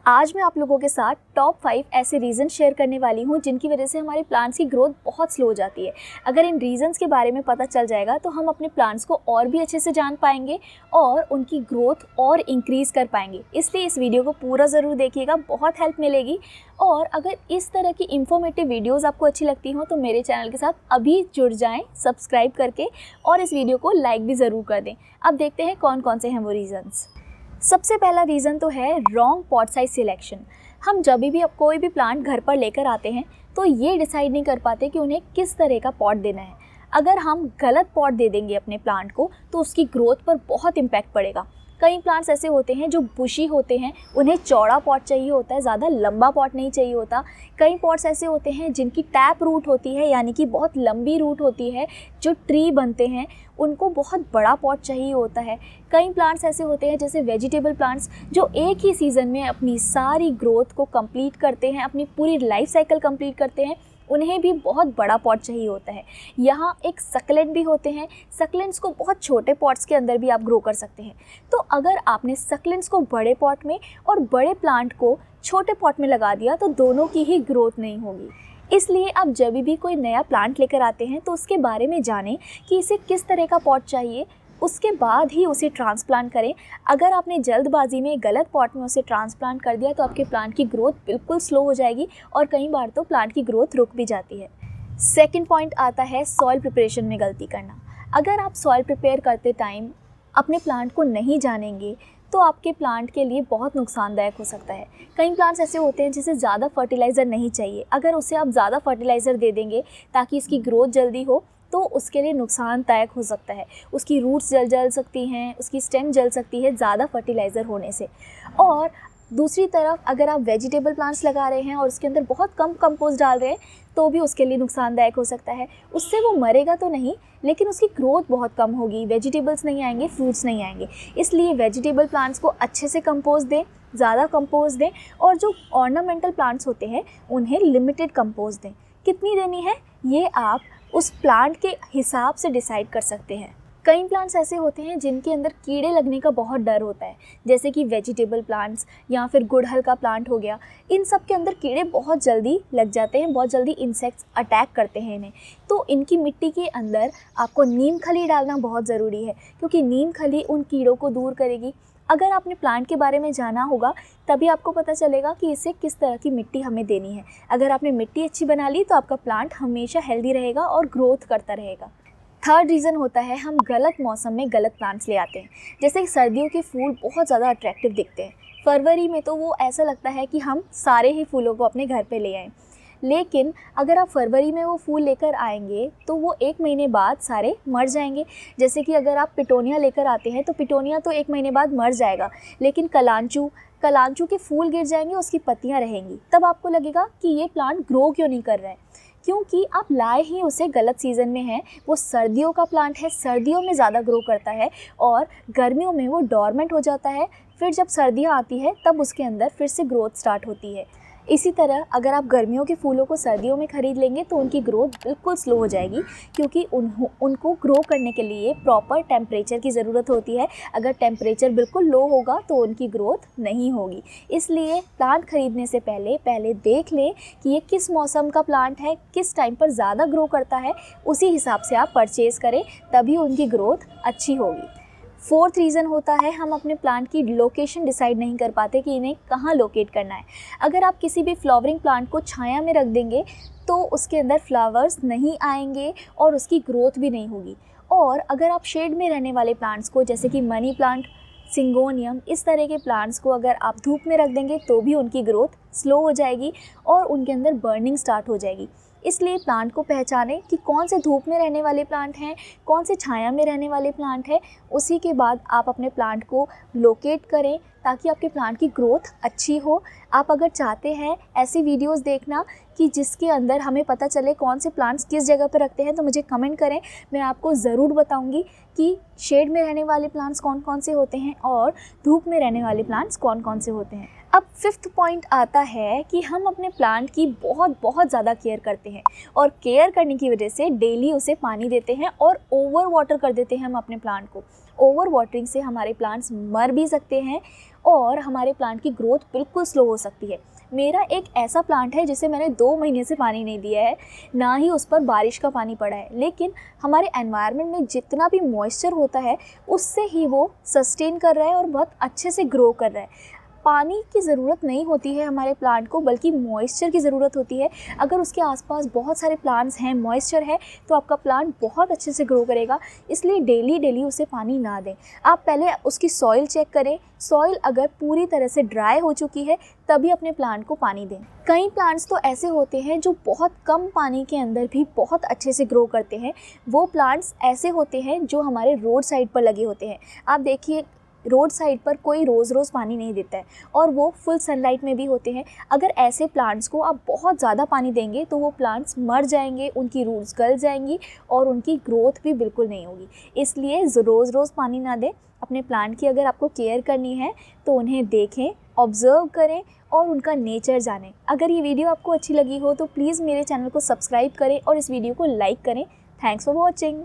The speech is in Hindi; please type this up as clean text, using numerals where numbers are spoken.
आज मैं आप लोगों के साथ टॉप 5 ऐसे रीज़न शेयर करने वाली हूँ जिनकी वजह से हमारे प्लांट्स की ग्रोथ बहुत स्लो हो जाती है। अगर इन रीज़न्स के बारे में पता चल जाएगा तो हम अपने प्लांट्स को और भी अच्छे से जान पाएंगे और उनकी ग्रोथ और इंक्रीज़ कर पाएंगे। इसलिए इस वीडियो को पूरा ज़रूर देखिएगा, बहुत हेल्प मिलेगी। और अगर इस तरह की इंफॉर्मेटिव वीडियोज़ आपको अच्छी लगती हों तो मेरे चैनल के साथ अभी जुड़ जाएँ सब्सक्राइब करके, और इस वीडियो को लाइक भी ज़रूर कर दें। अब देखते हैं कौन कौन से हैं वो रीज़न्स। सबसे पहला रीज़न तो है रॉन्ग पॉट साइज सिलेक्शन। हम जब भी अब कोई भी प्लांट घर पर लेकर आते हैं तो ये डिसाइड नहीं कर पाते कि उन्हें किस तरह का पॉट देना है। अगर हम गलत पॉट दे देंगे अपने प्लांट को तो उसकी ग्रोथ पर बहुत इम्पैक्ट पड़ेगा। कई प्लांट्स ऐसे होते हैं जो बुशी होते हैं, उन्हें चौड़ा पॉट चाहिए होता है, ज़्यादा लंबा पॉट नहीं चाहिए होता। कई पॉट्स ऐसे होते हैं जिनकी टैप रूट होती है, यानी कि बहुत लंबी रूट होती है, जो ट्री बनते हैं उनको बहुत बड़ा पॉट चाहिए होता है। कई प्लांट्स ऐसे होते हैं जैसे वेजिटेबल प्लांट्स जो एक ही सीज़न में अपनी सारी ग्रोथ को कंप्लीट करते हैं, अपनी पूरी लाइफ साइकिल कंप्लीट करते हैं, उन्हें भी बहुत बड़ा पॉट चाहिए होता है। यहाँ एक सक्लेंट भी होते हैं, सक्लेंट्स को बहुत छोटे पॉट्स के अंदर भी आप ग्रो कर सकते हैं। तो अगर आपने सक्लेंट्स को बड़े पॉट में और बड़े प्लांट को छोटे पॉट में लगा दिया तो दोनों की ही ग्रोथ नहीं होगी। इसलिए आप जब भी कोई नया प्लांट लेकर आते हैं तो उसके बारे में जानें कि इसे किस तरह का पॉट चाहिए, उसके बाद ही उसे ट्रांसप्लांट करें। अगर आपने जल्दबाजी में गलत पॉट में उसे ट्रांसप्लांट कर दिया तो आपके प्लांट की ग्रोथ बिल्कुल स्लो हो जाएगी और कई बार तो प्लांट की ग्रोथ रुक भी जाती है। सेकंड पॉइंट आता है सॉइल प्रिपरेशन में गलती करना। अगर आप सॉइल प्रिपेयर करते टाइम अपने प्लांट को नहीं जानेंगे तो आपके प्लांट के लिए बहुत नुकसानदायक हो सकता है। कई प्लांट्स ऐसे होते हैं जिसे ज़्यादा फर्टिलाइज़र नहीं चाहिए। अगर उसे आप ज़्यादा फर्टिलाइज़र दे देंगे ताकि इसकी ग्रोथ जल्दी हो तो उसके लिए नुकसानदायक हो सकता है। उसकी रूट्स जल सकती हैं, उसकी स्टेम जल सकती है ज़्यादा फर्टिलाइज़र होने से। और दूसरी तरफ अगर आप वेजिटेबल प्लांट्स लगा रहे हैं और उसके अंदर बहुत कम कंपोस्ट डाल रहे हैं तो भी उसके लिए नुकसानदायक हो सकता है। उससे वो मरेगा तो नहीं, लेकिन उसकी ग्रोथ बहुत कम होगी, वेजिटेबल्स नहीं आएंगे, फ्रूट्स नहीं आएंगे। इसलिए वेजिटेबल प्लांट्स को अच्छे से कंपोस्ट दें, ज़्यादा कंपोस्ट दें, और जो ऑर्नामेंटल प्लांट्स होते हैं उन्हें लिमिटेड कंपोस्ट दें। कितनी देनी है ये आप उस प्लांट के हिसाब से डिसाइड कर सकते हैं। कई प्लांट्स ऐसे होते हैं जिनके अंदर कीड़े लगने का बहुत डर होता है, जैसे कि वेजिटेबल प्लांट्स या फिर गुड़हल का प्लांट हो गया। इन सब के अंदर कीड़े बहुत जल्दी लग जाते हैं, बहुत जल्दी इंसेक्ट्स अटैक करते हैं इन्हें। तो इनकी मिट्टी के अंदर आपको नीम खली डालना बहुत ज़रूरी है, क्योंकि नीम खली उन कीड़ों को दूर करेगी। अगर आपने प्लांट के बारे में जाना होगा तभी आपको पता चलेगा कि इसे किस तरह की मिट्टी हमें देनी है। अगर आपने मिट्टी अच्छी बना ली तो आपका प्लांट हमेशा हेल्दी रहेगा और ग्रोथ करता रहेगा। थर्ड रीज़न होता है हम गलत मौसम में गलत प्लांट्स ले आते हैं। जैसे कि सर्दियों के फूल बहुत ज़्यादा अट्रैक्टिव दिखते हैं, फरवरी में तो वो ऐसा लगता है कि हम सारे ही फूलों को अपने घर पे ले आएँ। लेकिन अगर आप फरवरी में वो फूल लेकर आएंगे तो वो 1 महीने बाद सारे मर जाएंगे। जैसे कि अगर आप पिटोनिया लेकर आते हैं तो पिटोनिया तो 1 महीने बाद मर जाएगा, लेकिन कलांचू के फूल गिर जाएंगे, उसकी पत्तियां रहेंगी। तब आपको लगेगा कि ये प्लांट ग्रो क्यों नहीं कर रहा है, क्योंकि आप लाए ही उसे गलत सीज़न में हैं। वो सर्दियों का प्लांट है, सर्दियों में ज़्यादा ग्रो करता है और गर्मियों में वो डॉर्मेंट हो जाता है। फिर जब सर्दियाँ आती है तब उसके अंदर फिर से ग्रोथ स्टार्ट होती है। इसी तरह अगर आप गर्मियों के फूलों को सर्दियों में ख़रीद लेंगे तो उनकी ग्रोथ बिल्कुल स्लो हो जाएगी, क्योंकि उनको ग्रो करने के लिए प्रॉपर टेम्परेचर की ज़रूरत होती है। अगर टेम्परेचर बिल्कुल लो होगा तो उनकी ग्रोथ नहीं होगी। इसलिए प्लांट ख़रीदने से पहले देख लें कि ये किस मौसम का प्लांट है, किस टाइम पर ज़्यादा ग्रो करता है, उसी हिसाब से आप परचेज़ करें, तभी उनकी ग्रोथ अच्छी होगी। फोर्थ रीज़न होता है हम अपने प्लांट की लोकेशन डिसाइड नहीं कर पाते कि इन्हें कहाँ लोकेट करना है। अगर आप किसी भी फ्लावरिंग प्लांट को छाया में रख देंगे तो उसके अंदर फ्लावर्स नहीं आएंगे और उसकी ग्रोथ भी नहीं होगी। और अगर आप शेड में रहने वाले प्लांट्स को, जैसे कि मनी प्लांट, सिंगोनियम, इस तरह के प्लांट्स को अगर आप धूप में रख देंगे तो भी उनकी ग्रोथ स्लो हो जाएगी और उनके अंदर बर्निंग स्टार्ट हो जाएगी। इसलिए प्लांट को पहचानें कि कौन से धूप में रहने वाले प्लांट हैं, कौन से छाया में रहने वाले प्लांट हैं। उसी के बाद आप अपने प्लांट को लोकेट करें ताकि आपके प्लांट की ग्रोथ अच्छी हो। आप अगर चाहते हैं ऐसी वीडियोस देखना कि जिसके अंदर हमें पता चले कौन से प्लांट्स किस जगह पर रखते हैं तो मुझे कमेंट करें, मैं आपको ज़रूर बताऊंगी कि शेड में रहने वाले प्लांट्स कौन कौन से होते हैं और धूप में रहने वाले प्लांट्स कौन कौन से होते हैं। अब फिफ्थ पॉइंट आता है कि हम अपने प्लांट की बहुत ज़्यादा केयर करते हैं और केयर करने की वजह से डेली उसे पानी देते हैं और ओवर वाटर कर देते हैं हम अपने प्लांट को। ओवर वाटरिंग से हमारे प्लांट्स मर भी सकते हैं और हमारे प्लांट की ग्रोथ बिल्कुल स्लो हो सकती है। मेरा एक ऐसा प्लांट है जिसे मैंने 2 महीने से पानी नहीं दिया है, ना ही उस पर बारिश का पानी पड़ा है, लेकिन हमारे एनवायरनमेंट में जितना भी मॉइस्चर होता है उससे ही वो सस्टेन कर रहा है और बहुत अच्छे से ग्रो कर रहा है। पानी की ज़रूरत नहीं होती है हमारे प्लांट को, बल्कि मॉइस्चर की ज़रूरत होती है। अगर उसके आसपास बहुत सारे प्लांट्स हैं, मॉइस्चर है, तो आपका प्लांट बहुत अच्छे से ग्रो करेगा। इसलिए डेली उसे पानी ना दें। आप पहले उसकी सॉइल चेक करें। सॉइल अगर पूरी तरह से ड्राई हो चुकी है तभी अपने प्लांट को पानी दें। कई प्लांट्स तो ऐसे होते हैं जो बहुत कम पानी के अंदर भी बहुत अच्छे से ग्रो करते हैं। वो प्लांट्स ऐसे होते हैं जो हमारे रोड साइड पर लगे होते हैं। आप देखिए, रोड साइड पर कोई रोज़ पानी नहीं देता है और वो फुल सनलाइट में भी होते हैं। अगर ऐसे प्लांट्स को आप बहुत ज़्यादा पानी देंगे तो वो प्लांट्स मर जाएंगे, उनकी रूट्स गल जाएंगी और उनकी ग्रोथ भी बिल्कुल नहीं होगी। इसलिए रोज़ पानी ना दें। अपने प्लांट की अगर आपको केयर करनी है तो उन्हें देखें, ऑब्ज़र्व करें और उनका नेचर जानें। अगर ये वीडियो आपको अच्छी लगी हो तो प्लीज़ मेरे चैनल को सब्सक्राइब करें और इस वीडियो को लाइक करें। Thanks for watching.